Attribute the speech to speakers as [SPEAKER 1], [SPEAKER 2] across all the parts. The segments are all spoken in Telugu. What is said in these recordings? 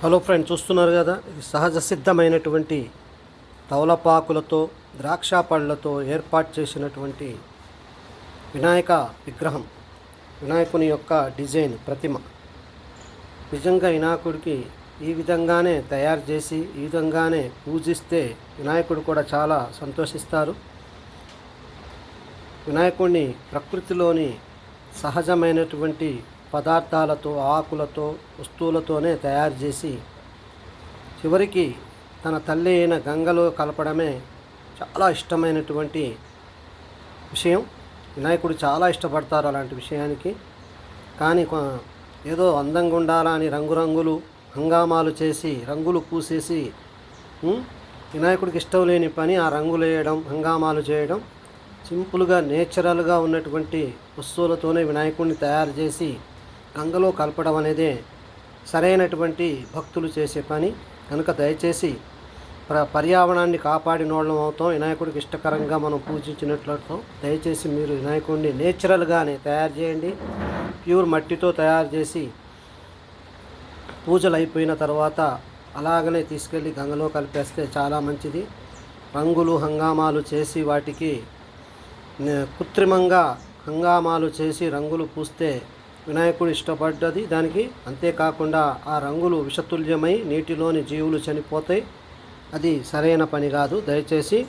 [SPEAKER 1] హలో ఫ్రెండ్స్, చూస్తున్నారు కదా, ఇది సహజ సిద్ధమైనటువంటి తౌలపాకులతో ద్రాక్ష పళ్ళతో ఏర్పాటు చేసినటువంటి వినాయక విగ్రహం. వినాయకుని యొక్క డిజైన్ ప్రతిమ. నిజంగా వినాయకుడికి ఈ విధంగానే తయారు చేసి ఈ విధంగానే పూజిస్తే వినాయకుడు కూడా చాలా సంతోషిస్తారు. వినాయకుడిని ప్రకృతిలోని సహజమైనటువంటి పదార్థాలతో, ఆకులతో, వస్తువులతోనే తయారు చేసి చివరికి తన తల్లి అయిన గంగలో కలపడమే చాలా ఇష్టమైనటువంటి విషయం. వినాయకుడు చాలా ఇష్టపడతారు అలాంటి విషయానికి. కానీ ఏదో అందంగా ఉండాలని రంగురంగులు హంగామాలు చేసి రంగులు పూసేసి వినాయకుడికి ఇష్టం లేని పని ఆ రంగులు వేయడం, హంగామాలు చేయడం. సింపుల్గా నేచురల్గా ఉన్నటువంటి వస్తువులతోనే వినాయకుడిని తయారు చేసి గంగలో కలపడం అనేదే సరైనటువంటి భక్తులు చేసే పని. కనుక దయచేసి పర్యావరణాన్ని కాపాడినోళ్ళం అవుతాం. వినాయకుడికి ఇష్టకరంగా మనం పూజించినట్లవుతాం. దయచేసి మీరు వినాయకుడిని నేచురల్గానే తయారు చేయండి. ప్యూర్ మట్టితో తయారు చేసి పూజలు అయిపోయిన తర్వాత అలాగనే తీసుకెళ్ళి గంగలో కలిపేస్తే చాలా మంచిది. రంగులు హంగామాలు చేసి వాటికి కృత్రిమంగా హంగామాలు చేసి రంగులు పూస్తే వినాయకుడు ఇష్టపడ్డది దానికి. అంతేకాకుండా ఆ రంగులు విషతుల్యమై నీటిలోని జీవులు చనిపోతాయి. అది సరైన పని కాదు. దయచేసి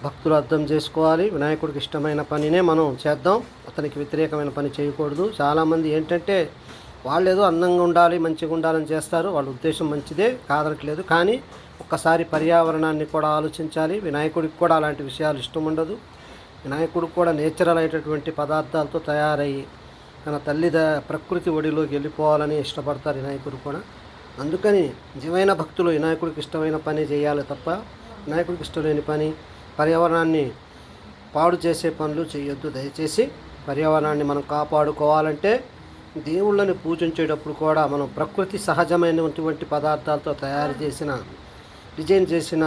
[SPEAKER 1] భక్తులు అర్థం చేసుకోవాలి. వినాయకుడికి ఇష్టమైన పనినే మనం చేద్దాం. అతనికి వ్యతిరేకమైన పని చేయకూడదు. చాలామంది ఏంటంటే వాళ్ళు ఏదో అందంగా ఉండాలి, మంచిగా ఉండాలని చేస్తారు. వాళ్ళ ఉద్దేశం మంచిదే, కాదనట్లేదు. కానీ ఒక్కసారి పర్యావరణాన్ని కూడా ఆలోచించాలి. వినాయకుడికి కూడా అలాంటి విషయాలు ఇష్టం ఉండదు. వినాయకుడు కూడా నేచురల్ అయినటువంటి పదార్థాలతో తయారయ్యి తన తల్లి ప్రకృతి ఒడిలోకి వెళ్ళిపోవాలని ఇష్టపడతారు వినాయకుడు కూడా. అందుకని నిజమైన భక్తులు వినాయకుడికి ఇష్టమైన పని చేయాలి తప్ప వినాయకుడికి ఇష్టం లేని పని, పర్యావరణాన్ని పాడు చేసే పనులు చేయొద్దు. దయచేసి పర్యావరణాన్ని మనం కాపాడుకోవాలంటే దేవుళ్ళని పూజించేటప్పుడు కూడా మనం ప్రకృతి సహజమైనటువంటి పదార్థాలతో తయారు చేసిన, డిజైన్ చేసిన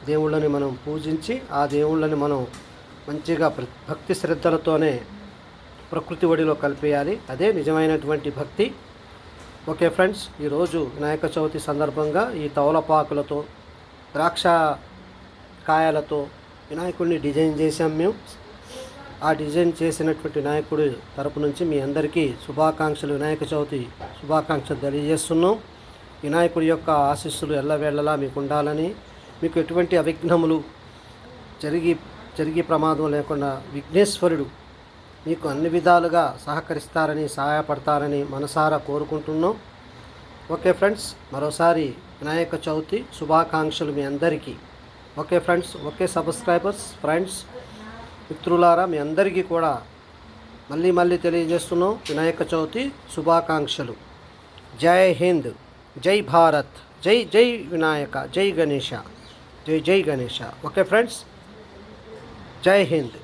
[SPEAKER 1] దేవుళ్ళని మనం పూజించి ఆ దేవుళ్ళని మనం మంచిగా భక్తి శ్రద్ధలతోనే ప్రకృతి ఒడిలో కలిపేయాలి. అదే నిజమైనటువంటి భక్తి. ఓకే ఫ్రెండ్స్, ఈరోజు వినాయక చవితి సందర్భంగా ఈ తౌలపాకులతో ద్రాక్ష కాయలతో వినాయకుడిని డిజైన్ చేసాం మేము. ఆ డిజైన్ చేసినటువంటి వినాయకుడి తరపు నుంచి మీ అందరికీ శుభాకాంక్షలు, వినాయక చవితి శుభాకాంక్షలు తెలియజేస్తున్నాం. వినాయకుడి యొక్క ఆశీస్సులు ఎల్లవేళలా మీకు ఉండాలని, మీకు ఎటువంటి అవిఘ్నములు జరిగి ప్రమాదం లేకుండా విఘ్నేశ్వరుడు మీకు అన్ని విధాలుగా సహకరిస్తారని, సహాయపడతారని మనసారా కోరుకుంటున్నాం. ఓకే ఫ్రెండ్స్, మరోసారి వినాయక చవితి శుభాకాంక్షలు మీ అందరికీ. Okay friends, okay subscribers, friends, మిత్రులారా మీ అందరికీ కూడా మళ్ళీ తెలియజేస్తున్నాం వినాయక చవితి శుభాకాంక్షలు. జై హింద్, జై భారత్, జై జై వినాయక, జై గణేష, జై జై గణేష. ఓకే ఫ్రెండ్స్, జై హింద్.